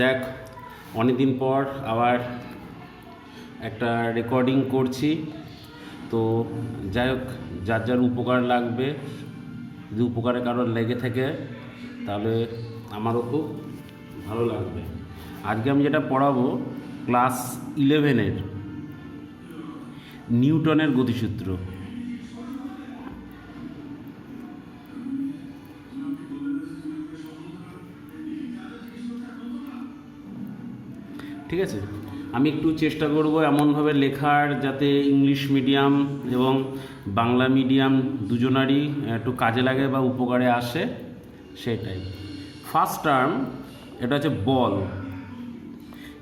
দেখ, অনেকদিন পর আবার একটা রেকর্ডিং করছি। তো যাই হোক, যার যার উপকার লাগবে, যদি উপকারে কারোর লেগে থাকে তাহলে আমারও খুব ভালো লাগবে। আজকে আমি যেটা পড়াবো ক্লাস 11-এর নিউটনের গতিসূত্র। ঠিক আছে, আমি একটু চেষ্টা করব এমনভাবে লেখার যাতে ইংলিশ মিডিয়াম এবং বাংলা মিডিয়াম দুজনারই একটু কাজে লাগে বা উপকারে আসে, সেটাই। ফার্স্ট টার্ম এটা হচ্ছে বল,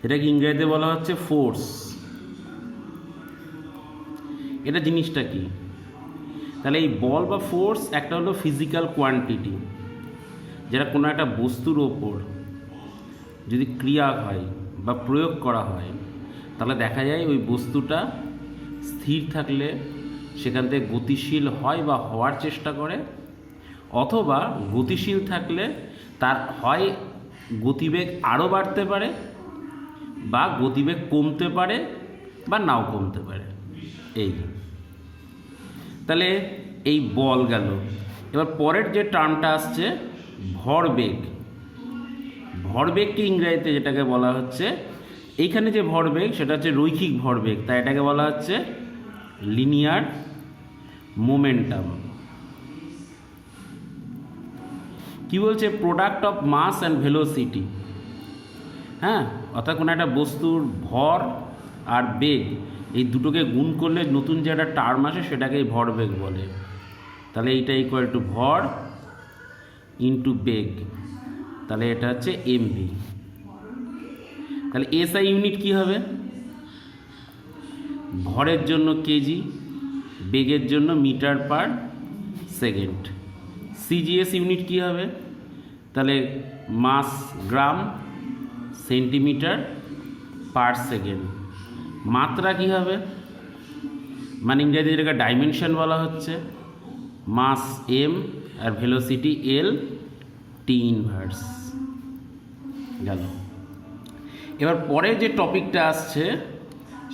এটাকে ইংরেজিতে বলা হচ্ছে ফোর্স। এটা জিনিসটা কি? তাহলে এই বল বা ফোর্স একটা হলো ফিজিক্যাল কোয়ান্টিটি, যেটা কোনো একটা বস্তুর ওপর যদি ক্রিয়া হয় বা প্রয়োগ করা হয় তাহলে দেখা যায় ওই বস্তুটা স্থির থাকলে সেখান থেকে গতিশীল হয় বা হওয়ার চেষ্টা করে, অথবা গতিশীল থাকলে তার হয় গতিবেগ আরও বাড়তে পারে বা গতিবেগ কমতে পারে বা নাও কমতে পারে। এই তাহলে এই বল গেল। এবার পরের যে টার্মটা আসছে ভরবেগ। ভরবেগকে ইংরেজিতে যেটাকে বলা হচ্ছে, এইখানে যে ভরবেগ সেটা হচ্ছে রৈখিক ভরবেগ, তাই এটাকে বলা হচ্ছে লিনিয়ার মোমেন্টাম। কি বলছে? Product of mass and velocity. হ্যাঁ, অর্থাৎ কোনো একটা বস্তুর ভর আর বেগ এই দুটোকে গুণ করলে নতুন যে একটা টার্ম আসে সেটাকেই ভরবেগ বলে। তাহলে এইটা ইকুয়াল টু ভর ইন্টু বেগ, তাহলে এটা হচ্ছে এমভি। তাহলে এসআই ইউনিট কি হবে? ভরের জন্য কেজি, বেগের জন্য metre per second. CGS unit কি হবে? তাহলে মাস গ্রাম সেন্টিমিটার পার সেকেন্ড। মাত্রা কি হবে? মানে ইংরেজি যেটাকে ডাইমেনশন বলা হচ্ছে, মাস এম আর ভেলোসিটি এল, টি ইনভার্স গেল। এবার পরের যে টপিকটা আসছে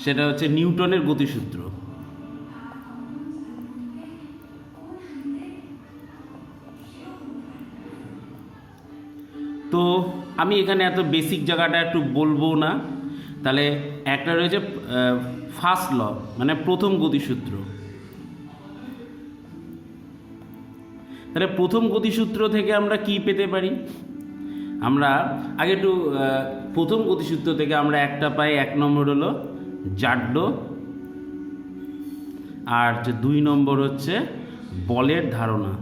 সেটা হচ্ছে নিউটনের গতিসূত্র। তো আমি এখানে এত বেসিক জায়গাটা একটু বলবো না। তাহলে একটা রয়েছে ফার্স্ট ল, মানে প্রথম গতিসূত্র। তাহলে প্রথম গতিসূত্র থেকে আমরা কি পেতে পারি? আমরা আগে একটু প্রথম গতিসূত্র থেকে আমরা একটা পাই, 1 নম্বর হলো জাড্য, আর যে 2 নম্বর হচ্ছে বলের ধারণা।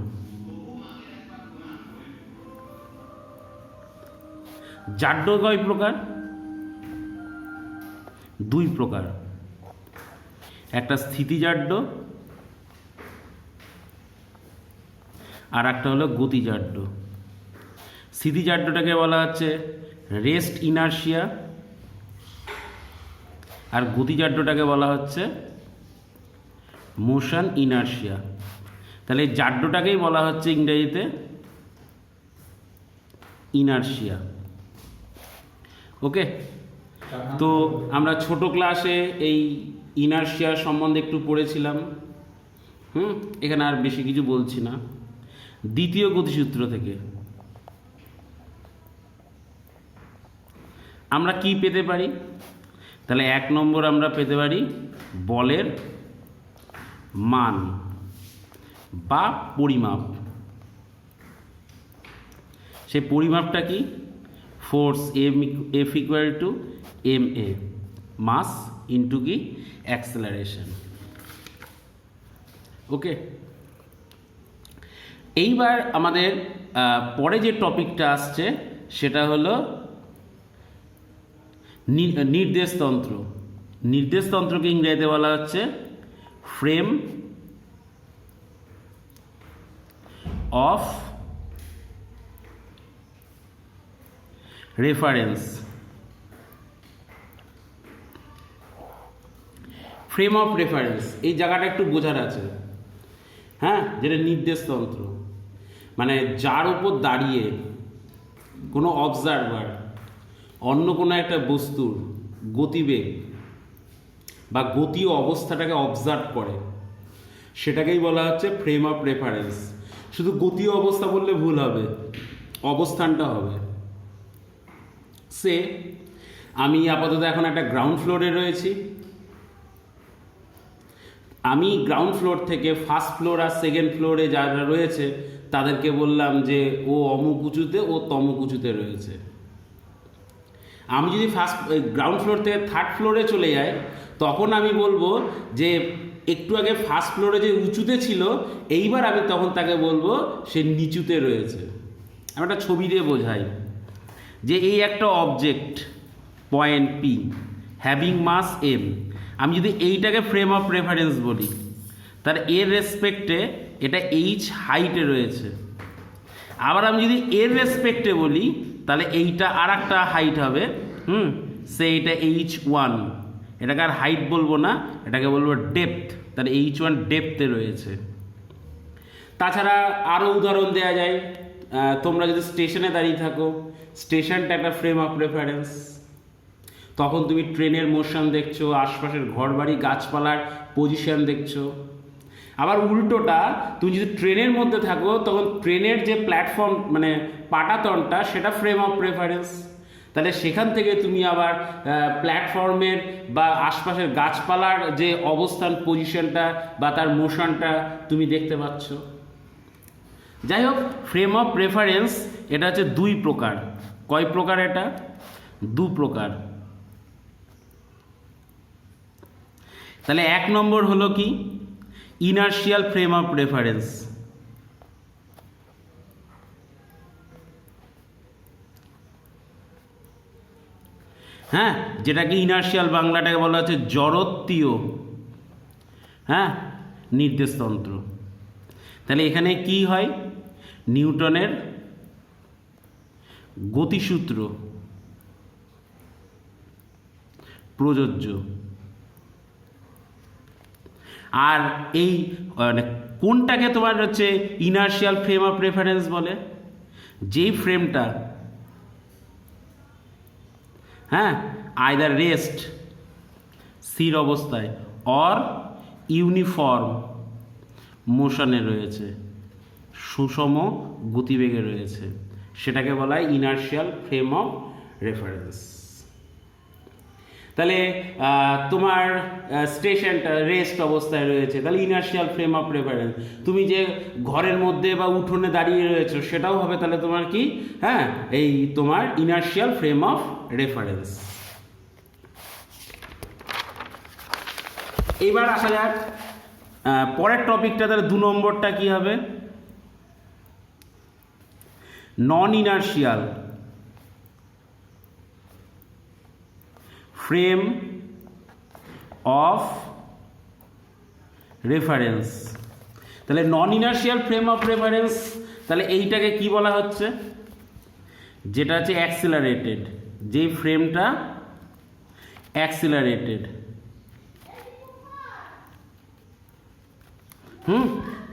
জাড্য কয় প্রকার? 2 প্রকার, একটা স্থিতিজাড্য আর একটা হলো গতিজাড্য। স্থিতিজাড্যটাকে বলা হচ্ছে রেস্ট ইনার্শিয়া, আর গতিজাড্যটাকে বলা হচ্ছে মোশন ইনার্শিয়া। তাহলে এই জাড্যটাকেই বলা হচ্ছে ইংরেজিতে ইনার্শিয়া। ওকে, তো আমরা ছোট ক্লাসে এই ইনার্শিয়া সম্বন্ধে একটু পড়েছিলাম। এখানে আর বেশি কিছু বলছি না। দ্বিতীয় গতিসূত্র থেকে আমরা কি পেতে পারি? তাহলে 1 নম্বর আমরা পেতে পারি বলের মান বা পরিমাপ। সেই পরিমাপটা কি? Force F equal to M A, mass into কি অ্যাক্সেলারেশন। ওকে, এইবার আমাদের পরে যে টপিকটা আসছে সেটা হলো নির্দেশতন্ত্র। নির্দেশতন্ত্রকে ইংরেজিতে বলা হচ্ছে frame of reference. Frame of reference এই জায়গাটা একটু বোঝার আছে। হ্যাঁ, যেটা নির্দেশতন্ত্র মানে যার উপর দাঁড়িয়ে কোনো অবজারভার অন্য কোনো একটা বস্তুর গতিবেগ বা গতীয় অবস্থাটাকে অবজার্ভ করে, সেটাকেই বলা হচ্ছে ফ্রেম অফ রেফারেন্স। শুধু গতীয় অবস্থা বললে ভুল হবে, অবস্থানটা হবে। আমি আপাতত এখন একটা গ্রাউন্ড ফ্লোরে রয়েছি, আমি গ্রাউন্ড ফ্লোর থেকে ফার্স্ট ফ্লোর আর সেকেন্ড ফ্লোরে যারা রয়েছে তাদেরকে বললাম যে ও অমুক উঁচুতে, ও তমুক উঁচুতে রয়েছে। আমি যদি গ্রাউন্ড ফ্লোর থেকে থার্ড ফ্লোরে চলে যাই, তখন আমি বলবো যে একটু আগে ফার্স্ট ফ্লোরে যে উঁচুতে ছিল, এইবার আমি তখন তাকে বলবো সে নিচুতে রয়েছে। আমি একটা ছবি দিয়ে বোঝাই যে এই একটা অবজেক্ট পয়েন্ট পি হ্যাভিং মাস এম, আমি যদি এইটাকে ফ্রেম অফ রেফারেন্স বলি, তার এর রেসপেক্টে এটা এইচ হাইটে রয়েছে। আবার আমি যদি এর রেসপেক্টে বলি, তাহলে এইটা আর একটা হাইট হবে, এইটা H1, এটাকে আর হাইট বলবো না, এটাকে বলবো ডেপথ। তাহলে H1 ডেপথে রয়েছে। তাছাড়া আরও উদাহরণ দেওয়া যায়, তোমরা যদি স্টেশনে দাঁড়িয়ে থাকো, স্টেশনটা একটা ফ্রেম অফ রেফারেন্স। তখন তুমি ট্রেনের মোশন দেখছো, আশপাশের ঘরবাড়ি গাছপালার পজিশন দেখছো। আবার উল্টোটা, তুমি যদি ট্রেনের মধ্যে থাকো, তখন ট্রেনের যে প্ল্যাটফর্ম মানে পাটাতনটা, সেটা ফ্রেম অফ রেফারেন্স। তাহলে সেখান থেকে তুমি আবার প্ল্যাটফর্মের বা আশপাশের গাছপালার যে অবস্থান পজিশনটা বা তার মোশনটা তুমি দেখতে পাচ্ছ। যাই হোক, ফ্রেম অফ রেফারেন্স এটা হচ্ছে দুই প্রকার। কয় প্রকার? এটা দু প্রকার। তাহলে এক নম্বর হলো কি? Inertial frame of reference. হ্যাঁ, যেটাকে ইনার্শিয়াল বাংলাটাকে বলা হচ্ছে জড়ত্বীয় নির্দেশতন্ত্র। তাহলে এখানে কি হয়? নিউটনের গতিসূত্র প্রযোজ্য। আর এই কোনটাকে তোমার হচ্ছে ইনার্শিয়াল ফ্রেম অফ রেফারেন্স বলে? যেই ফ্রেমটা আইদার রেস্ট স্থির অবস্থায় অর ইউনিফর্ম মোশনে রয়েছে, সুষম গতিবেগে রয়েছে, সেটাকে বলা হয় ইনার্শিয়াল ফ্রেম অফ রেফারেন্স। তাহলে তোমার স্টেশনটা রেস্ট অবস্থায় রয়েছে, তাহলে ইনার্শিয়াল ফ্রেম অফ রেফারেন্স। তুমি যে ঘরের মধ্যে বা উঠোনে দাঁড়িয়ে রয়েছো, সেটাও হবে তাহলে তোমার কি? এই তোমার ইনার্শিয়াল ফ্রেম অফ রেফারেন্স। এবার আসা যাক পরের টপিকটা। তাহলে দু নম্বরটা কি হবে? নন ইনার্শিয়াল ফ্রেম অফ রেফারেন্স। তাহলে নন ইনার্শিয়াল ফ্রেম অফ রেফারেন্স, তাহলে এইটাকে কি বলা হচ্ছে? যেটা হচ্ছে অ্যাক্সিলারেটেড, যে ফ্রেমটা অ্যাক্সিলারেটেড।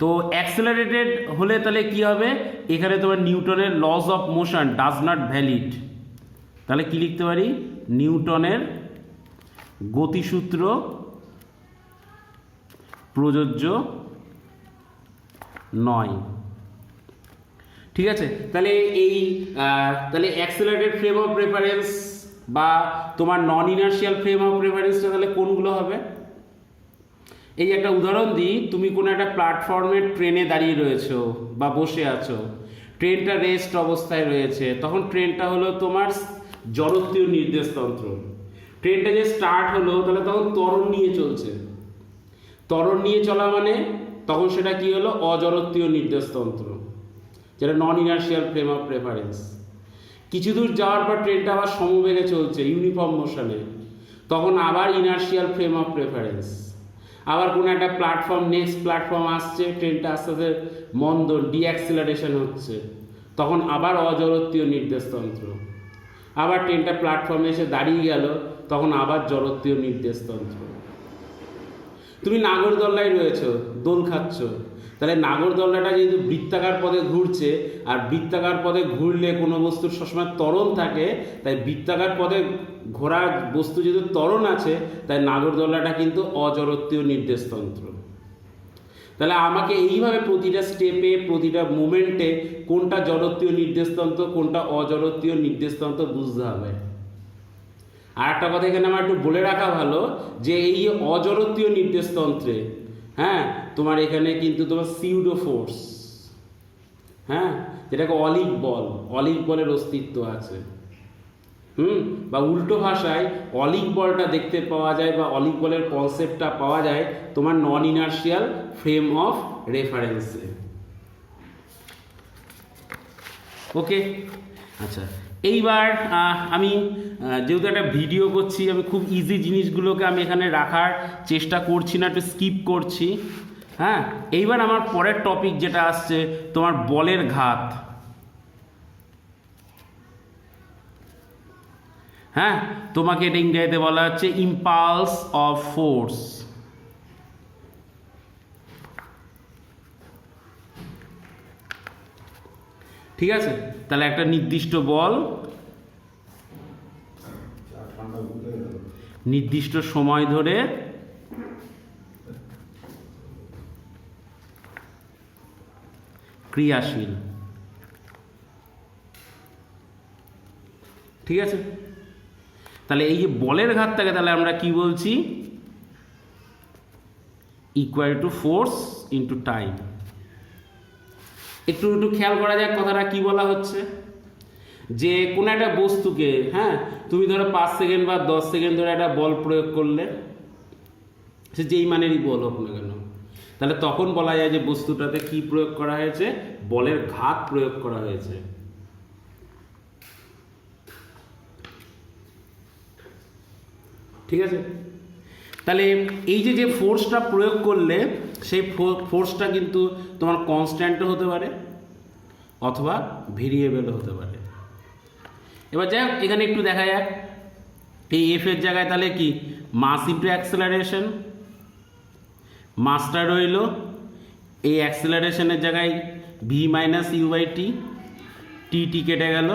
তো অ্যাক্সিলারেটেড হলে তাহলে কি হবে? এখানে তোমার নিউটনের laws of motion does not valid. তাহলে কি লিখতে পারি? নিউটনের গতিসূত্র প্রযোজ্য নয়। ঠিক আছে? তাহলে তাহলে অ্যাক্সিলারেটেড ফ্রেম অফ রেফারেন্স বা তোমার নন ইনার্শিয়াল ফ্রেম অফ রেফারেন্সটা তাহলে কোনগুলো হবে? এই একটা উদাহরণ দিই। তুমি কোনো একটা প্ল্যাটফর্মের ট্রেনে দাঁড়িয়ে রয়েছো বা বসে আছো, ট্রেনটা রেস্ট অবস্থায় রয়েছে, তখন ট্রেনটা হলো তোমার জড়ত্বীয় নির্দেশতন্ত্র। ট্রেনটা যে স্টার্ট হলো, তাহলে তখন ত্বরণ নিয়ে চলছে। ত্বরণ নিয়ে চলা মানে তখন সেটা কি হলো? অজড়ত্বীয় নির্দেশতন্ত্র, যেটা নন ইনার্শিয়াল ফ্রেম অফ রেফারেন্স। কিছু দূর যাওয়ার পর ট্রেনটা আবার সমবেগে চলছে, ইউনিফর্ম মোশনে, তখন আবার ইনার্শিয়াল ফ্রেম অফ রেফারেন্স। আবার কোনো একটা প্ল্যাটফর্ম, নেক্সট প্ল্যাটফর্ম আসছে, ট্রেনটা আস্তে আস্তে মন্দন ডিঅ্যাক্সিলারেশন হচ্ছে, তখন আবার অজড়ত্বীয় নির্দেশতন্ত্র। আবার ট্রেনটা প্ল্যাটফর্মে এসে দাঁড়িয়ে গেল, তখন আবার জড়ত্বীয় নির্দেশতন্ত্র। তুমি নাগরদোল্লায় রয়েছো, দোল খাচ্ছ, তাহলে নাগরদোলনাটা যেহেতু বৃত্তাকার পথে ঘুরছে, আর বৃত্তাকার পথে ঘুরলে কোনো বস্তুর সবসময় ত্বরণ থাকে, তাই বৃত্তাকার পথে ঘোরা বস্তু যেহেতু ত্বরণ আছে, তাই নাগরদোলনাটা কিন্তু অজড়ত্বীয় নির্দেশতন্ত্র। তাহলে আমাকে এইভাবে প্রতিটা স্টেপে, প্রতিটা মুমেন্টে কোনটা জড়ত্বীয় নির্দেশতন্ত্র, কোনটা অজড়ত্বীয় নির্দেশতন্ত্র বুঝতে হবে। আর একটা কথা এখানে আমার একটু বলে রাখা ভালো, যে এই অজড়ত্বীয় নির্দেশতন্ত্রে, হ্যাঁ, তোমার এখানে কিন্তু তোমার সিউডো ফোর্স, হ্যাঁ, যেটাকে অলিক বলের অস্তিত্ব আছে। বা উল্টো ভাষায় অলিক বলটা দেখতে পাওয়া যায়, বা অলিক বলের কনসেপ্টটা পাওয়া যায় তোমার নন ইনার্শিয়াল ফ্রেম অফ রেফারেন্সে। ওকে, আচ্ছা, এইবার আমি যেহেতু একটা ভিডিও করছি, আমি খুব ইজি জিনিসগুলোকে আমি এখানে রাখার চেষ্টা করছি না, একটু স্কিপ করছি। হ্যাঁ, এইবার আমার পরের টপিক যেটা আসছে তোমার বলের ঘাত। হ্যাঁ, তোমাকে এটা ইংরেজিতে বলা হচ্ছে ইম্পালস অফ ফোর্স। ঠিক আছে, তাহলে একটা নির্দিষ্ট বল নির্দিষ্ট সময় ধরে ক্রিয়াশীল। ঠিক আছে, তাহলে এই যে বলের ঘাতটাকে তাহলে আমরা কি বলছি? Equal to force into time. একটু খেয়াল করা যাক কথাটা কি বলা হচ্ছে। যে কোনো একটা বস্তুকে, হ্যাঁ, তুমি ধরো 5 সেকেন্ড বা 10 সেকেন্ড ধরে একটা বল প্রয়োগ করলে, সে যেই মানেরই বল হোক না কেন, তাহলে তখন বলা যায় যে বস্তুটাতে কি প্রয়োগ করা হয়েছে? বলের ঘাত প্রয়োগ করা হয়েছে। ঠিক আছে, তাহলে এই যে ফোর্সটা প্রয়োগ করলে, সেই ফোর্সটা কিন্তু তোমার কনস্ট্যান্টও হতে পারে অথবা ভেরিয়েবলও হতে পারে। এবার যাই হোক, এখানে একটু দেখা যাক এই এফ এর জায়গায় তাহলে কি মাস ইন্টু অ্যাক্সেলারেশন, মাসটা রইল, এই অ্যাক্সেলারেশনের জায়গায় V minus U by T, T কেটে গেল,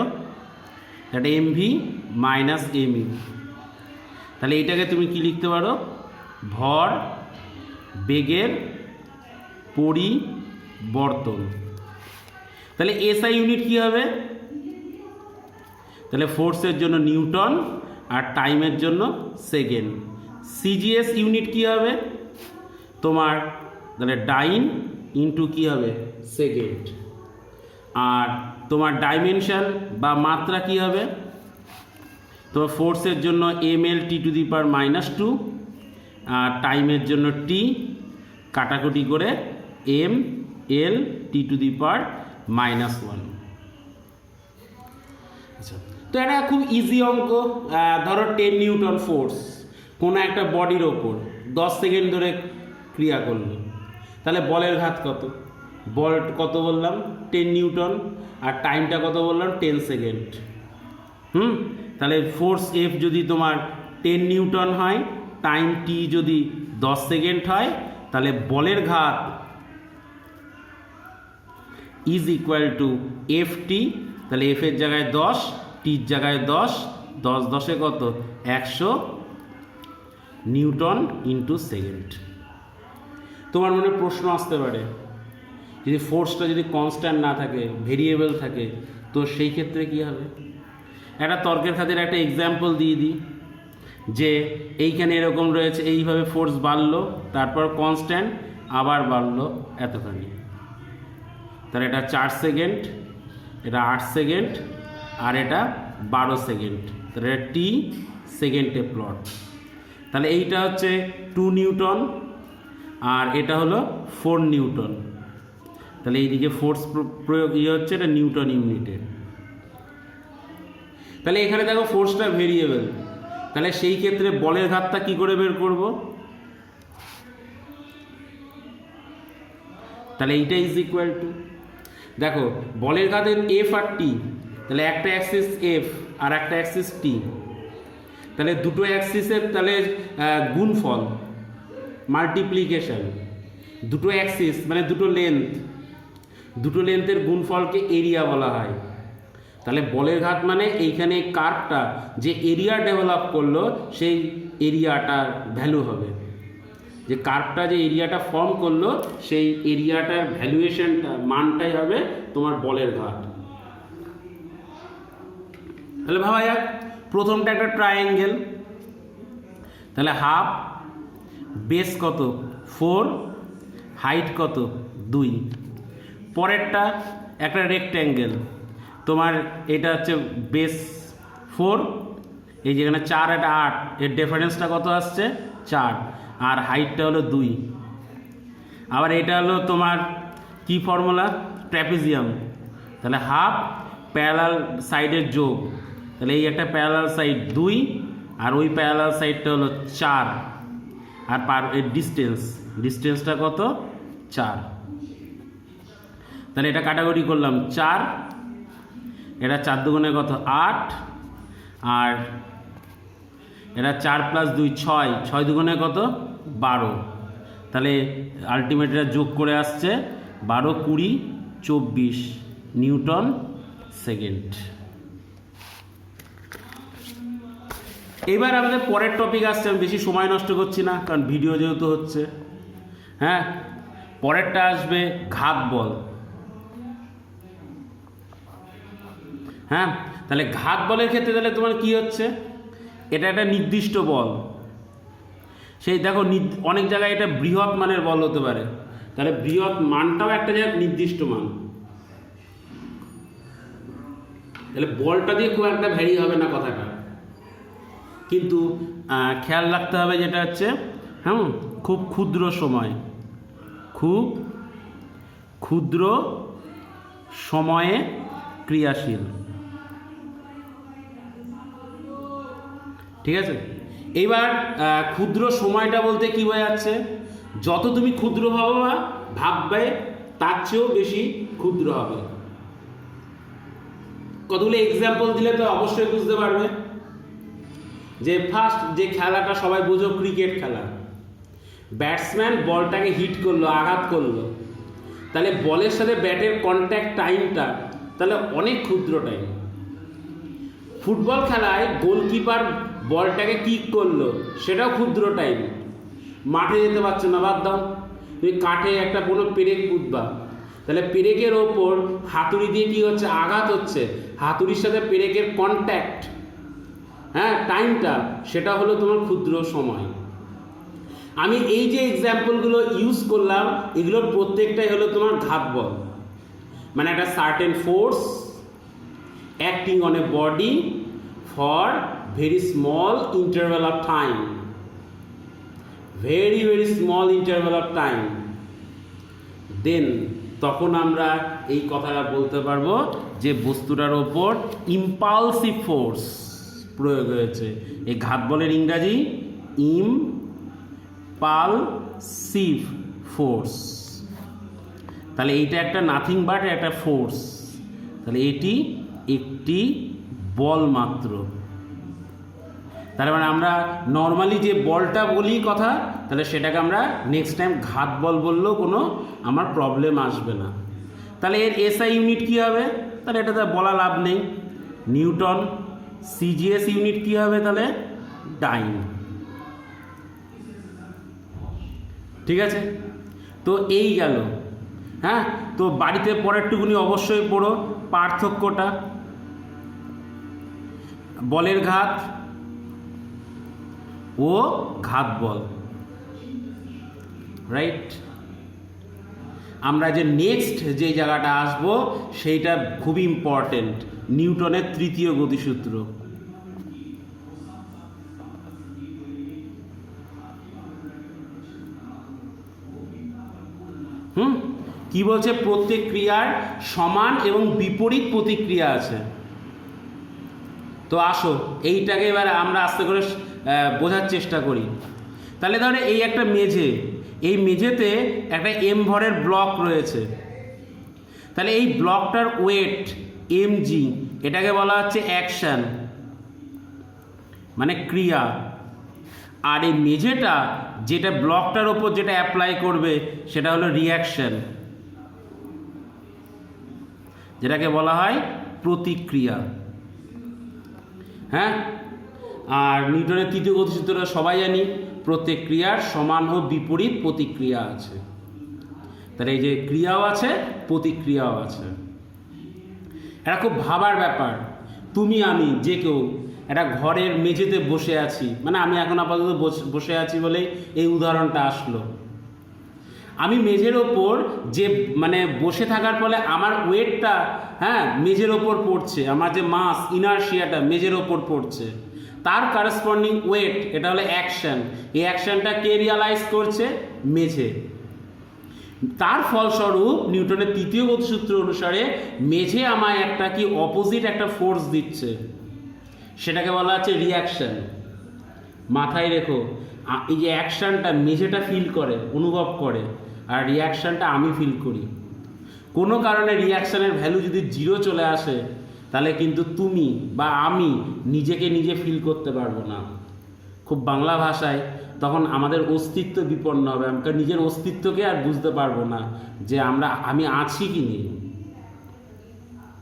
এটা M V minus M U. তাহলে এইটাকে তুমি কি লিখতে পারো? ভর বেগের পরিবর্তন। তাহলে এসআই ইউনিট কি হবে? তাহলে ফোর্সের জন্য নিউটন আর টাইমের জন্য সেকেন্ড। সিজিএস ইউনিট কি হবে তোমার? তাহলে ডাইন ইন্টু কি হবে? সেকেন্ড। আর তোমার ডাইমেনশন বা মাত্রা কি হবে? তোমার ফোর্সের জন্য ml t⁻⁻², আর টাইমের জন্য টি, কাটাকুটি করে ml t⁻⁻1। আচ্ছা, তো এটা খুব ইজি অঙ্ক। ধরো 10 নিউটন ফোর্স কোনো একটা বডির ওপর 10 সেকেন্ড ধরে ক্রিয়া করলো, তাহলে বলের ঘাত কত? বল কত বললাম? 10 নিউটন, আর টাইমটা কত বললাম? 10 সেকেন্ড। তাহলে ফোর্স এফ যদি তোমার 10 নিউটন হয়, টাইম টি যদি 10 সেকেন্ড হয়, তাহলে বলের ঘাত is equal two F T. তাহলে এফ এর জায়গায় 10, টির জায়গায় 10, 10 10-এ কত? 100 নিউটন ইন্টু সেকেন্ড। তোমার মনে প্রশ্ন আসতে পারে, যদি ফোর্সটা যদি কনস্ট্যান্ট না থাকে, ভেরিয়েবল থাকে, তো সেই ক্ষেত্রে কি হবে? একটা তর্কের খাতিরে একটা এক্সাম্পল দিয়ে দিই, যে এইখানে এরকম রয়েছে, এইভাবে ফোর্স বাড়লো, তারপর কনস্ট্যান্ট, আবার বাড়লো এতখানি, তাহলে এটা 4 সেকেন্ড, এটা 8 সেকেন্ড, আর এটা 12 সেকেন্ড, তাহলে এটা টি সেকেন্ডে প্লট। তাহলে এইটা হচ্ছে 2 নিউটন আর এটা হলো 4 নিউটন। তাহলে এইদিকে ফোর্স প্রয়োগ হচ্ছে, এটা নিউটন ইউনিটে। তাহলে এখানে দেখো ফোর্সটা ভেরিয়েবল, তাহলে সেই ক্ষেত্রে বলের ঘাতটা কি করে বের করব? তাহলে এইটা ইজ ইকুয়াল টু, দেখো বলের ঘাতের এফ আর টি, তাহলে একটা অ্যাক্সিস এফ আর একটা অ্যাক্সিস টি, তাহলে দুটো অ্যাক্সিসের তাহলে গুণফল, মাল্টিপ্লিকেশন, দুটো অ্যাক্সিস মানে দুটো লেন্থের গুণফলকে এরিয়া বলা হয়। তাহলে বলের ঘাত মানে এইখানে কার্ভটা যে এরিয়া ডেভেলপ করলো সেই এরিয়াটার ভ্যালু হবে, যে কার্ভটা যে এরিয়াটা ফর্ম করলো সেই এরিয়াটার ভ্যালুয়েশনটা মানটাই হবে তোমার বলের ঘাত। তাহলে ভাবা যাক, প্রথমটা একটা ট্রায়াঙ্গেল, তাহলে হাফ, বেস কত 4, হাইট কত 2। পরেরটা একটা রেক্ট্যাঙ্গেল, তোমার এটা হচ্ছে বেস 4, এই যেখানে 4 এটা 8, এর ডিফারেন্সটা কত আসছে 4, আর হাইটটা হলো 2। আবার এটা হলো তোমার কি ফর্মুলা, ট্র্যাপিজিয়াম, তাহলে হাফ প্যারালাল সাইডের যোগ, তাহলে এই একটা প্যারালাল সাইড 2 আর ওই প্যারালাল সাইডটা হলো 4, আর এর ডিস্টেন্সটা কত 4। তাহলে এটা কাটাকুটি করলাম 4, এটা 4 দুগুণে কত 8, আর এটা 4 + 2 6, 6 দুগুণে কত 12। তাহলে আলটিমেট এটা যোগ করে আসছে 12, 20, 24 নিউটন সেকেন্ড। এবার আমাদের পরের টপিক আসছে, আমি বেশি সময় নষ্ট করছি না কারণ ভিডিও যেহেতু হচ্ছে। হ্যাঁ, পরেরটা আসবে ঘাত বল। হ্যাঁ, তাহলে ঘাত বলের ক্ষেত্রে তাহলে তোমার কি হচ্ছে, এটা একটা নির্দিষ্ট বল, সেই দেখো অনেক জায়গায় এটা বৃহৎ মানের বল হতে পারে, তাহলে বৃহৎ মানটাও একটা জায়গায় নির্দিষ্ট মান, তাহলে বলটা দিয়ে খুব একটা ভ্যারি হবে না কথাটা, কিন্তু খেয়াল রাখতে হবে যেটা হচ্ছে খুব ক্ষুদ্র সময়ে ক্রিয়াশীল। ঠিক আছে, এইবার ক্ষুদ্র সময়টা বলতে কি বোঝাচ্ছে, যত তুমি ক্ষুদ্র ভাববে তার চেয়েও বেশি ক্ষুদ্র হবে। কতগুলো এক্সাম্পল দিলে তো অবশ্যই বুঝতে পারবে। যে ফার্স্ট যে খেলাটা সবাই বোঝো, ক্রিকেট খেলা, ব্যাটসম্যান বলটাকে হিট করলো, আঘাত করলো, তাহলে বলের সাথে ব্যাটের কন্ট্যাক্ট টাইমটা তাহলে অনেক ক্ষুদ্র টাইম। ফুটবল খেলায় গোলকিপার বলটাকে কিক করলো, সেটাও ক্ষুদ্র টাইম, মাঠে যেতে পারছো না, বাদ দাও, তুমি কাঠে একটা কোনো পেরেক পুঁতবা, তাহলে পেরেকের ওপর হাতুড়ি দিয়ে কি হচ্ছে, আঘাত হচ্ছে, হাতুড়ির সাথে পেরেকের কন্ট্যাক্ট, হ্যাঁ টাইমটা, সেটা হলো তোমার ক্ষুদ্র সময়। আমি এই যে এক্সাম্পলগুলো ইউজ করলাম, এগুলোর প্রত্যেকটাই হলো তোমার ঘাত বল, মানে একটা certain force acting on a body for very small interval of time, very small interval of time, then তখন আমরা এই কথাটা বলতে পারবো যে বস্তুটার ওপর ইম্পালসিভ ফোর্স প্রয়োগ হয়েছে। এই ঘাত বলের ইংরাজি ইম্পালসিভ ফোর্স। তাহলে এইটা একটা নাথিং বাট একটা ফোর্স, তাহলে এটি একটি বল মাত্র। তার মানে আমরা নর্মালি যে বলটা বলি কথা, তাহলে সেটাকে আমরা নেক্সট টাইম ঘাত বল বললেও কোনো আমার প্রবলেম আসবে না। তাহলে এর এসআই ইউনিট কী হবে, তাহলে এটা তো বলা লাভ নেই, নিউটন। সিজিএস ইউনিট কী হবে, তাহলে ডাইন। ঠিক আছে, তো এই গেল। হ্যাঁ, তো বাড়িতে পরেরটুকুনি অবশ্যই পড়ো পার্থক্যটা, বলের ঘাত ও ঘাত বল, রাইট। আমরা যে নেক্সট যে জায়গাটা আসবো সেইটা খুবই ইম্পর্টেন্ট, নিউটনের তৃতীয় গতিসূত্র। কি বলছে, প্রত্যেক ক্রিয়ার সমান এবং বিপরীত প্রতিক্রিয়া আছে। তো আসো এইটাকে এবার আমরা আস্তে করে বোঝার চেষ্টা করি। তাহলে ধরো এই একটা মেঝে, এই মেঝেতে একটা এম ভরের ব্লক রয়েছে, তাহলে এই ব্লকটার ওয়েট mg, এটাকে বলা হচ্ছে অ্যাকশন মানে ক্রিয়া। আর এই মেঝেটা যেটা ব্লকটার ওপর যেটা অ্যাপ্লাই করবে সেটা হলো রিয়াকশন, যেটাকে বলা হয় প্রতিক্রিয়া। হ্যাঁ, আর নিউটনের তৃতীয় গতিসূত্রটা সবাই জানি, প্রত্যেক ক্রিয়ার সমান ও বিপরীত প্রতিক্রিয়া আছে। তাহলে এই যে ক্রিয়াও আছে, প্রতিক্রিয়াও আছে। এটা খুব ভাবার ব্যাপার। তুমি আমি যে কেউ একটা ঘরের মেঝেতে বসে আছি, মানে আমি এখন আপাতত বসে আছি বলেই এই উদাহরণটা আসলো। আমি মেঝের ওপর যে মানে বসে থাকার ফলে আমার ওয়েটটা মেঝের ওপর পড়ছে, আমার যে মাস ইনার্শিয়াটা মেঝের ওপর পড়ছে, তার কারেসপন্ডিং ওয়েট এটা হলো অ্যাকশন। এই অ্যাকশনটা কে রিয়ালাইজ করছে? মেঝে। তার ফলস্বরূপ নিউটনের তৃতীয় গতিসূত্র অনুসারে মেঝে আমায় একটা কি অপোজিট একটা ফোর্স দিচ্ছে, সেটাকে বলা হচ্ছে রিয়াকশন। মাথায় রেখো, এই যে অ্যাকশনটা মেঝেটা ফিল করে, অনুভব করে, আর রিয়াকশনটা আমি ফিল করি। কোনো কারণে রিয়াকশনের ভ্যালু যদি 0 চলে আসে, তাহলে কিন্তু তুমি বা আমি নিজেকে নিজে ফিল করতে পারবো না। খুব বাংলা ভাষায় তখন আমাদের অস্তিত্ব বিপন্ন হবে, আমরা নিজের অস্তিত্বকে আর বুঝতে পারবো না যে আমি আছি কি নেই।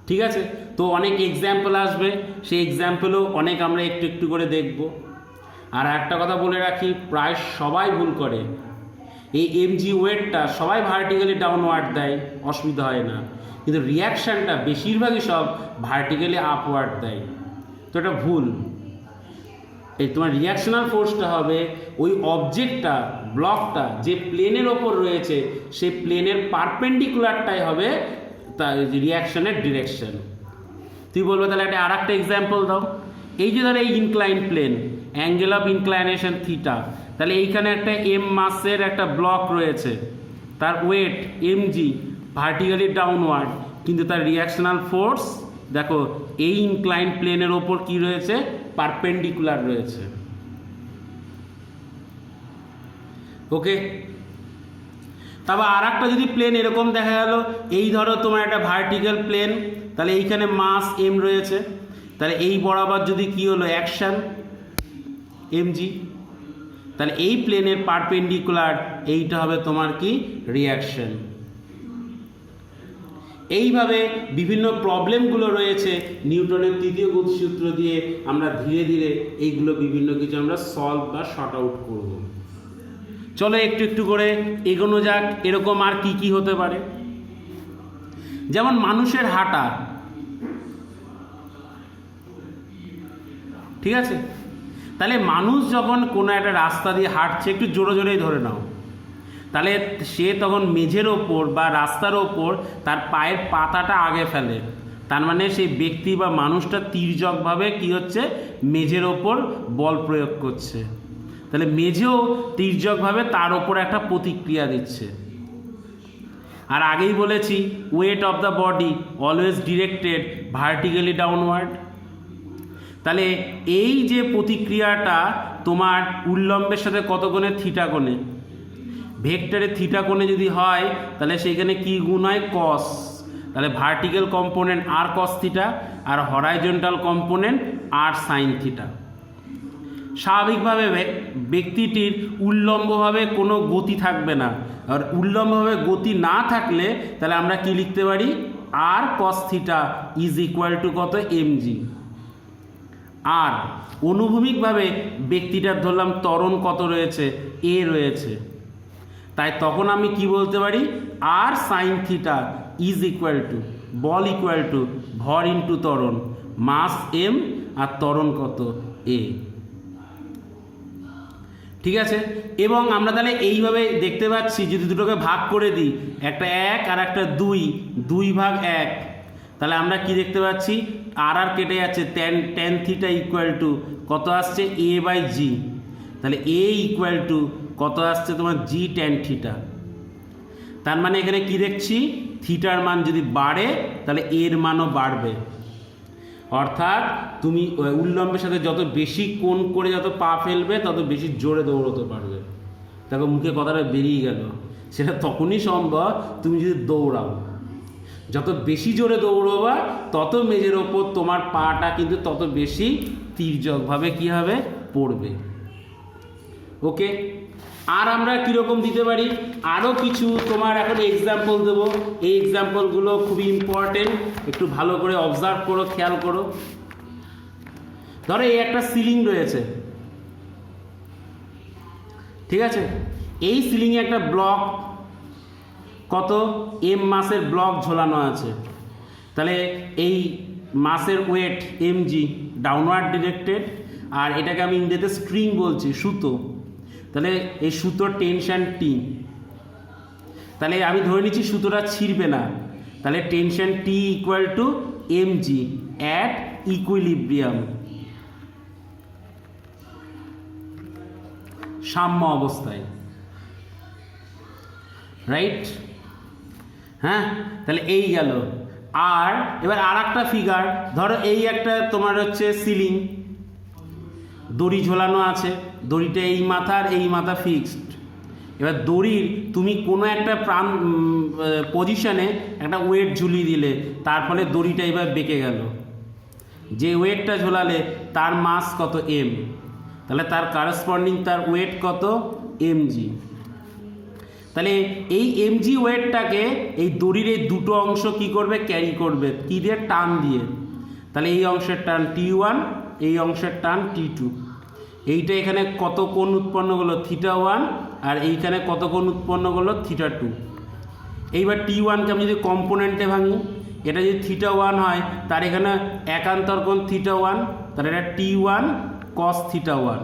ঠিক আছে, তো অনেক এক্সাম্পল আসবে, সেই এক্সাম্পলও অনেক আমরা একটু একটু করে দেখব। আর একটা কথা বলে রাখি, প্রায় সবাই ভুল করে। এই mg ওয়েটটা সবাই ভার্টিক্যালি ডাউনওয়ার্ড দেয়, অসুবিধা হয় না, কিন্তু রিয়াকশানটা বেশিরভাগই সব ভার্টিক্যালি আপওয়ার্ড দেয়। তো এটা ভুল। এই তোমার রিয়াকশনাল ফোর্সটা হবে ওই অবজেক্টটা, ব্লকটা যে প্লেনের ওপর রয়েছে সেই প্লেনের পারপেন্ডিকুলারটাই হবে তার রিয়াকশনের ডিরেকশন। তুই বলবে তাহলে একটা আর একটা এক্সাম্পল দাও। এই যে ধরো এই incline plane, angle of inclination theta, তাহলে এইখানে একটা এম মাসের একটা ব্লক রয়েছে, তার ওয়েট mg ভার্টিক্যালি ডাউনওয়ার্ড, কিন্তু তার রিয়াকশনাল ফোর্স দেখো এই ইনক্লাইন প্লেনের ওপর কি রয়েছে? পারপেন্ডিকুলার রয়েছে। ওকে, তারপর আর একটা যদি প্লেন এরকম দেখা গেল, এই ধরো তোমার একটা ভার্টিক্যাল প্লেন, তাহলে এইখানে মাস m রয়েছে, তাহলে এই বরাবর যদি কি হলো অ্যাকশন mg, তাহলে এই প্লেনের পারপেন্ডিকুলার এইটা হবে তোমার কি রিয়াকশন। এইভাবে বিভিন্ন প্রবলেমগুলো রয়েছে, নিউটনের তৃতীয় গতিসূত্র দিয়ে আমরা ধীরে ধীরে এইগুলো বিভিন্ন কিছু আমরা সলভ বা শর্ট আউট করব। চলো একটু একটু করে এগোনো যাক। এরকম আর কি কি হতে পারে? যেমন মানুষের হাঁটা, ঠিক আছে, তাহলে মানুষ যখন কোনো একটা রাস্তা দিয়ে হাঁটছে, একটু জোরে জোরেই ধরে নাও, তাহলে সে তখন মেঝের ওপর বা রাস্তার ওপর তার পায়ের পাতাটা আগে ফেলে, তার মানে সেই ব্যক্তি বা মানুষটা তির্যকভাবে কি হচ্ছে? মেঝের ওপর বল প্রয়োগ করছে। তাহলে মেঝেও তির্যকভাবে তার ওপর একটা প্রতিক্রিয়া দিচ্ছে। আর আগেই বলেছি weight of the body always directed vertically downward. তাহলে এই যে প্রতিক্রিয়াটা তোমার উল্লম্বের সাথে কত কোণে? থিটা কোণে। ভেক্টরের থিটা কোণে যদি হয় তাহলে সেইখানে কি গুণ হয়? কস। তাহলে ভার্টিক্যাল কম্পোনেন্ট আর কস থিটা, আর হরাইজন্টাল কম্পোনেন্ট আর সাইন থিটা। স্বাভাবিকভাবে ব্যক্তিটির উল্লম্বভাবে কোনো গতি থাকবে না, আর উল্লম্বভাবে গতি না থাকলে তাহলে আমরা কি লিখতে পারি? আর cos theta is equal to কত? mg। আর অনুভূমিকভাবে ব্যক্তিটার ধরলাম ত্বরণ কত রয়েছে? a রয়েছে, তাই তখন আমি কি বলতে পারি? আর sine theta is equal to বল ইকুয়াল টু ভর ইন্টু ত্বরণ, মাস m আর ত্বরণ কত? a। ঠিক আছে, এবং আমরা তাহলে এইভাবে দেখতে পাচ্ছি, যদি দুটোকে ভাগ করে দিই, একটা 1 আর একটা 2, 2 ভাগ 1, তাহলে আমরা কি দেখতে পাচ্ছি? আর আর কেটে যাচ্ছে, tan থিটা ইকুয়াল টু কত আসছে? a/g। তাহলে a ইকুয়াল টু কত আসছে তোমার? g tan theta. তার মানে এখানে কি দেখছি? থিটার মান যদি বাড়ে তাহলে এর মানও বাড়বে। অর্থাৎ তুমি উল্লম্বের সাথে যত বেশি কোণ করে যত পা ফেলবে তত বেশি জোরে দৌড়তে পারবে। দেখো মুখে কথাটা বেরিয়ে গেল, সেটা তখনই সম্ভব তুমি যদি দৌড়াও। যত বেশি জোরে দৌড়বা তত মেঝের ওপর তোমার পাটা কিন্তু তত বেশি তির্যকভাবে কী হবে? পড়বে। ওকে, আর আমরা কীরকম দিতে পারি, আরও কিছু তোমার এখন এক্সাম্পল দেবো। এই এক্সাম্পলগুলো খুবই ইম্পর্টেন্ট, একটু ভালো করে অবজার্ভ করো, খেয়াল করো। ধরো এই একটা সিলিং রয়েছে, ঠিক আছে, এই সিলিংয়ে একটা ব্লক কত এম মাসের ব্লক ঝোলানো আছে। তাহলে এই মাসের ওয়েট mg ডাউনওয়ার্ড ডিরেক্টেড, আর এটাকে আমি ইংরেজিতে স্ট্রিং বলছি, সুতো। তাহলে এই সুতোর টেনশন T, তাহলে আমি ধরে নিচ্ছি সুতোটা ছিঁড়বে না, তাহলে tension T equal to mg at equilibrium, সাম্য অবস্থায়, রাইট? হ্যাঁ, তাহলে এই গেল। আর এবার আর একটা ফিগার, ধরো এই একটা তোমার হচ্ছে সিলিং, দড়ি ঝোলানো আছে, দড়িটা এই মাথা আর এই মাথা ফিক্সড। এবার দড়ির তুমি কোনো একটা পজিশনে একটা ওয়েট ঝুলিয়ে দিলে, তার ফলে দড়িটা এবার বেঁকে গেল। যে ওয়েটটা ঝোলালে তার মাস কত m, তাহলে তার কারেসপন্ডিং তার ওয়েট কত mg। তাহলে এই mg ওয়েটটাকে এই দড়ির এই দুটো অংশ কি করবে, ক্যারি করবে, কি দিয়ে, টান দিয়ে। তাহলে এই অংশের টান T1, এই অংশের টান T2। এইটা এখানে কত কোণ উৎপন্ন হলো, θ1, আর এইখানে কত কোণ উৎপন্ন হলো, θ2। এইবার T1কে আমি যদি কম্পোনেন্টে ভাঙি, এটা যদি θ1 হয়, তার এখানে একান্তর কোণ θ1, তাহলে এটা T1 cos θ1।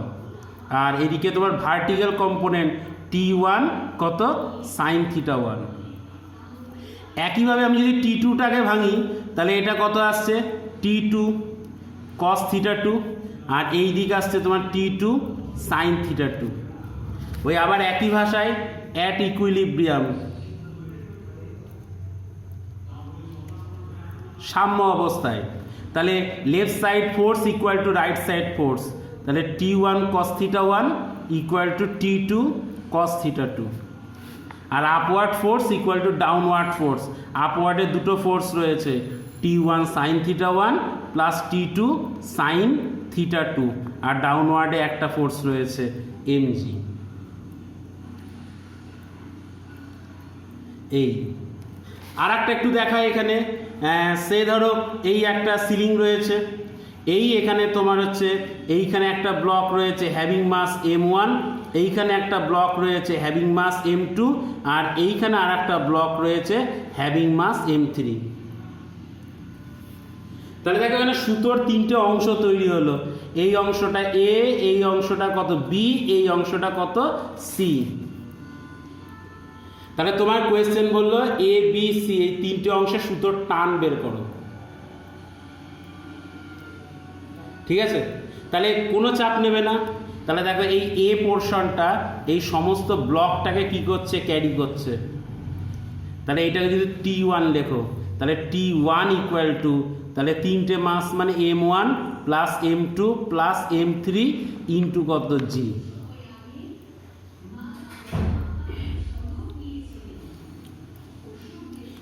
আর এদিকে তোমার ভার্টিক্যাল কম্পোনেন্ট T1 কত, sin θ1। একইভাবে আমি যদি T2টাকে ভাঙি, তাহলে এটা কত আসছে, T2 cos θ2, আর এই দিকে আসছে তোমার T2 sin θ2। ওই আবার একই ভাষায় অ্যাট ইকুইলিব্রিয়াম, সাম্য অবস্থায়। তাহলে left side force equal to right side force, তাহলে T1 cos θ1 equal to T2 cos θ2। আর upward force equal to downward force, আপওয়ার্ডে দুটো ফোর্স রয়েছে, T1 sin θ1 plus T2 sin θ2, আর ডাউনওয়ার্ডে একটা ফোর্স রয়েছে mg। এই আর একটা একটু দেখা এখানে, সে ধরো এই একটা সিলিং রয়েছে, এই এখানে তোমার হচ্ছে এইখানে একটা ব্লক রয়েছে হ্যাভিং মাস m1, এইখানে একটা ব্লক রয়েছে হ্যাভিং মাস m2, আর এইখানে আর একটা ব্লক রয়েছে হ্যাভিং মাস m3। তাহলে দেখো এখানে সুতোর তিনটে অংশ তৈরি হলো, এই অংশটা A, এই অংশটা কত B, এই অংশটা কত C। তাহলে তোমার কোয়েশ্চেন বললো A B C এই তিনটে অংশে সুতোর টান বের করো, ঠিক আছে? তাহলে কোনো চাপ নেবে না। তাহলে দেখো এই A পোর্শনটা এই সমস্ত ব্লকটাকে কি করছে, ক্যারি করছে। তাহলে এইটাকে যদি T1 লেখো, তাহলে T1 ইকুয়াল টু, তাহলে তিনটে মাস মানে m1 plus m2 plus m3 into কত g।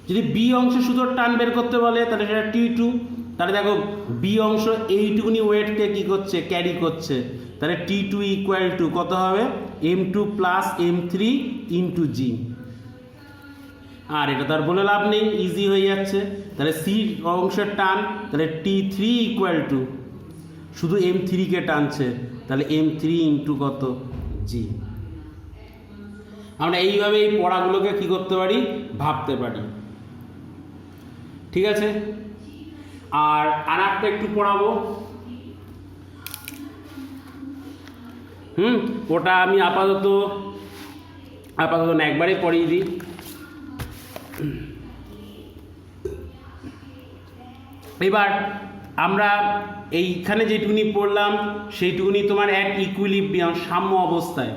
যদি বি অংশ সুতোর টান বের করতে বলে, তাহলে সেটা T2। তাহলে দেখো বি অংশ এইটুকুনি ওয়েটকে কি করছে, ক্যারি করছে, তাহলে T2 ইকুয়াল টু কত হবে, m2 plus m3 into g। আর এটা তো আর বলে লাভ নেই, ইজি হয়ে যাচ্ছে। তাহলে সি অংশের টান, তাহলে T3 ইকুয়াল টু, শুধু m3কে টানছে, তাহলে m3 ইন্টু কত g। আমরা এইভাবে এই পড়াগুলোকে কি করতে পারি, ভাবতে পারি, ঠিক আছে? আর একটা একটু পড়াবো, ওটা আমি আপাতত না একবারে পড়িয়ে দিই। এবার আমরা এইখানে যেটুকুনি পড়লাম সেইটুকুনি তোমার এক ইকুইলিব্রিয়াম, সাম্য অবস্থায়।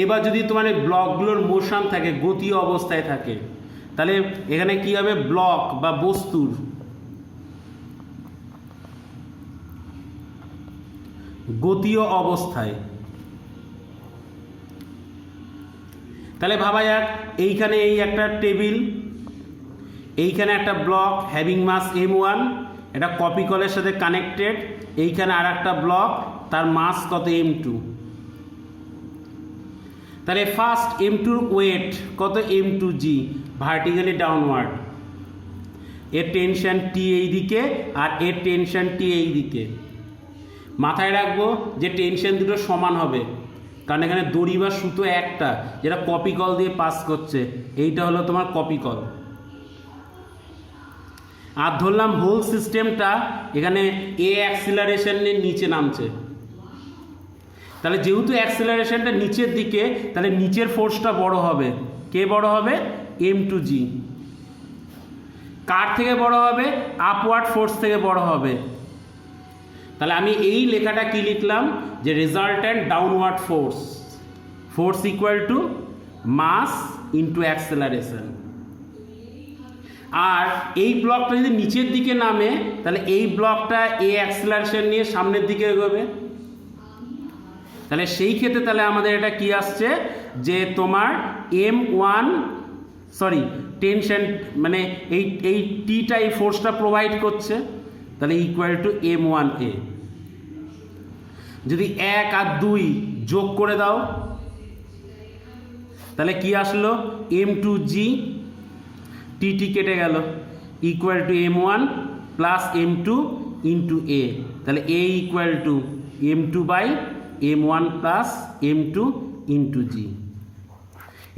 এবার যদি তোমার এই ব্লকগুলোর মোশন থাকে, গতীয় অবস্থায় থাকে, তাহলে এখানে কি হবে, ব্লক বা বস্তুর গতীয় অবস্থায়। তাহলে ভাবা যাক এইখানে এই একটা টেবিল, এইখানে একটা ব্লক হ্যাভিং মাস m1, এটা কপি কলের সাথে কানেক্টেড, এইখানে আর একটা ব্লক, তার মাস কত m2। তাহলে ফার্স্ট এম টুর ওয়েট কত, এম টু জি, ভার্টিক্যালি ডাউনওয়ার্ড, এর টেনশন টি এই দিকে আর এর টেনশন টি এই দিকে। মাথায় রাখবো যে টেনশন দুটো সমান হবে, কারণ এখানে দড়ি বা সুতো একটা, যেটা কপি কল দিয়ে পাস করছে, এইটা হলো তোমার কপি কল। আর ধরলাম হোল সিস্টেমটা এখানে এ অ্যাক্সিলারেশনের নিচে নামছে, তাহলে যেহেতু অ্যাক্সিলারেশনটা নিচের দিকে, তাহলে নিচের ফোর্সটা বড় হবে। কে বড় হবে? এম টু জি। কার থেকে বড় হবে? আপওয়ার্ড ফোর্স থেকে বড় হবে। তাহলে আমি এই লেখাটা কি লিখলাম, যে resultant downward force, force equal to mass into acceleration. আর এই ব্লকটা যদি নিচের দিকে নামে, তাহলে এই ব্লকটা এ অ্যাক্সেলারেশন নিয়ে সামনের দিকে এগোবে। তাহলে সেই ক্ষেত্রে তাহলে আমাদের এটা কি আসছে, যে তোমার টেনশন মানে এই টিটা এই ফোর্সটা প্রোভাইড করছে, তাহলে ইকুয়াল টু m1a। যদি 1 আর 2 যোগ করে দাও, তাহলে কি আসলো, m2g, টি কেটে গেল, equal to m1 plus m2 into a। তাহলে a equal to m2 by m1 plus m2 into g.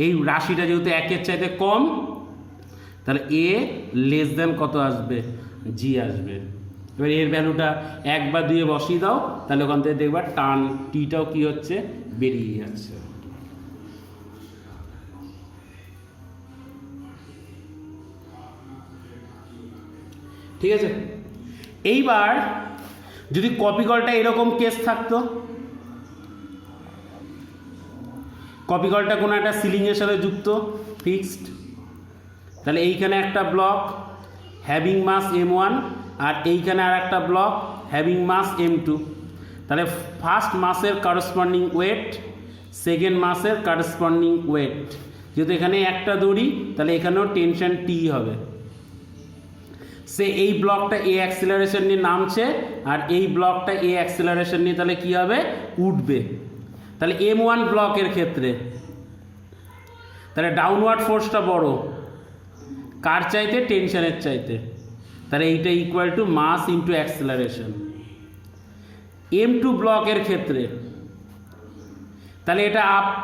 এই রাশিটা যেহেতু 1-এর চাইতে কম, তাহলে a লেস দেন কত আসবে, জি আসবে। এবার এর ভ্যালুটা 1 বা 2 বসিয়ে দাও, তাহলে ওখান থেকে দেখবা টান টিটাও কি হচ্ছে, বেরিয়ে যাচ্ছে। ঠিক আছে। এইবার যদি কপি কলটা এরকম কেস থাকতো, কপি কলটা কোনো একটা সিলিংয়ের সাথে যুক্ত ফিক্সড, তাহলে এইখানে একটা ব্লক হ্যাভিং মাস m1 আর এইখানে আর একটা ব্লক হ্যাভিং মাস m2। তাহলে ফার্স্ট মাসের করসপন্ডিং ওয়েট, সেকেন্ড মাসের করসপন্ডিং ওয়েট, যেহেতু এখানে একটা দড়ি, তাহলে এখানেও টেনশন টি হবে। সে এই ব্লকটা এ অ্যাক্সিলারেশন নিয়ে নামছে, আর এই ব্লকটা এ অ্যাক্সিলারেশন নিয়ে তাহলে কি হবে, উঠবে। তাহলে m1 ব্লকের ক্ষেত্রে তাহলে ডাউনওয়ার্ড ফোর্সটা বড়, কার চাইতে, টেনশনের চাইতে, তাহলে এইটা equal to mass into acceleration. m2 ব্লকের ক্ষেত্রে তাহলে এটা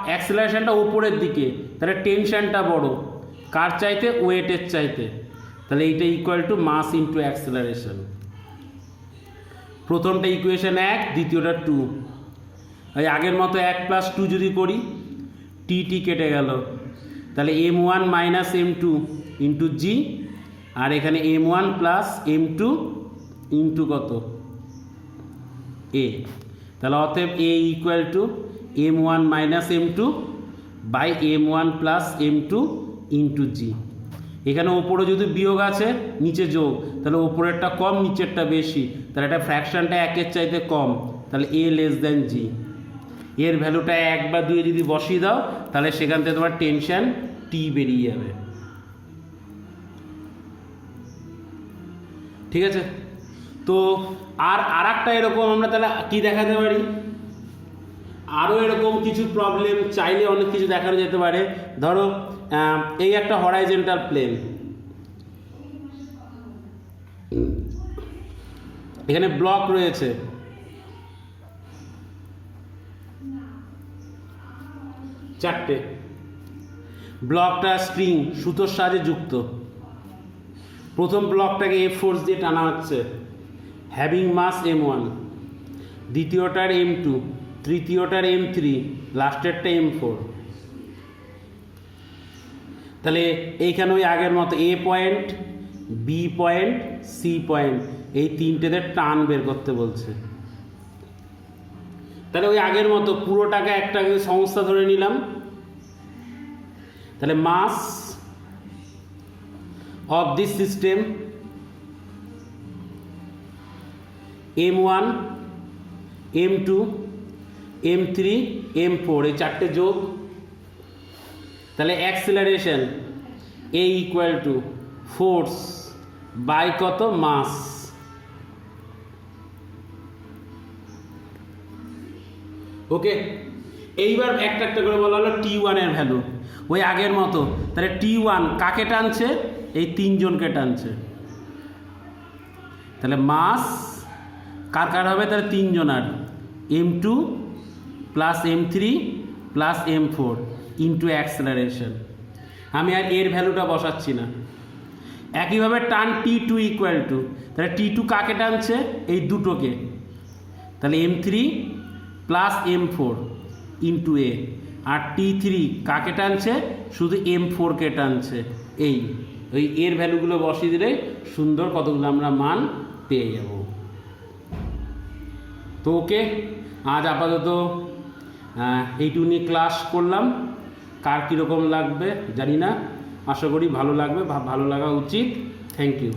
অ্যাক্সিলারেশনটা উপরের দিকে, তাহলে টেনশনটা বড়, কার চাইতে, ওয়েটের চাইতে, তাহলে এইটা equal to mass into acceleration. প্রথমটা ইকুয়েশন 1, দ্বিতীয়টা 2। এই আগের মতো 1 প্লাস 2 যদি করি, টি কেটে গেল, তাহলে m1 মাইনাস m2 ইন্টু জি, আর এখানে m1 প্লাস m2 ইন্টু কত, এ। তাহলে অতএব a equal to m1 minus m2 by m1 plus m2 into g. এখানে ওপরে যদি বিয়োগ আছে, নিচে যোগ, তাহলে ওপরেরটা কম, নিচেরটা বেশি, তাহলে এটা ফ্র্যাকশনটা 1-এর চাইতে কম, তাহলে এ লেস দেন জি। এর ভ্যালুটা 1 বা 2 যদি বসিয়ে দাও, তাহলে সেখান থেকে তোমার টেনশন টি বেরিয়ে যাবে। ঠিক আছে। তো আর একটা এরকম আমরা তাহলে কি দেখাতে পারি, আরও এরকম কিছু প্রবলেম চাইলে অনেক কিছু দেখানো যেতে পারে। ধরো এই একটা হরাইজন্টাল প্লেন, এখানে ব্লক রয়েছে, চারটে, ব্লকটা স্ট্রিং সুতোর সাহায্যে যুক্ত। প্রথম ব্লকটাকে এফ ফোর্স দিয়ে টানা হচ্ছে, হ্যাভিং মাস m1, দ্বিতীয়টার m2, তৃতীয়টার m3, লাস্টেরটা m4। তাহলে এইখানে ওই আগের মতো A point, B point, C point, এই তিনটেতে টান বের করতে বলছে। তাহলে ওই আগের মতো পুরোটাকে একটা সংস্থা ধরে নিলাম। তাহলে মাস of this system m1, m2, m3, m4, এই চারটে যোগ, তাহলে acceleration A equal to force by কত, মাস। ওকে, এইবার একটা একটা করে বলা হলো T1 এর ভ্যালু, ওই আগের মতো। তাহলে T1 কাকে টানছে? এই তিনজনকে টানছে। তাহলে মাস কার কার হবে? তাহলে তিনজনার, M2 plus M3 plus M4 into acceleration. আমি আর এর ভ্যালুটা বসাচ্ছি না। একইভাবে টান T2 ইকুয়াল টু, তাহলে T2 কাকে টানছে? এই দুটোকে। তাহলে M3 প্লাস M4 ইন্টু এ। আর T3 কাকে টানছে? শুধু M4কে টানছে। ওই এর ভ্যালুগুলো বসিয়ে দিলে সুন্দর কতগুলো আমরা মান পেয়ে যাব। তো ওকে, আজ আপাতত এইটুকু নিয়ে ক্লাস করলাম। কার কীরকম লাগবে জানি না, আশা করি ভালো লাগবে, ভালো লাগা উচিত। Thank you.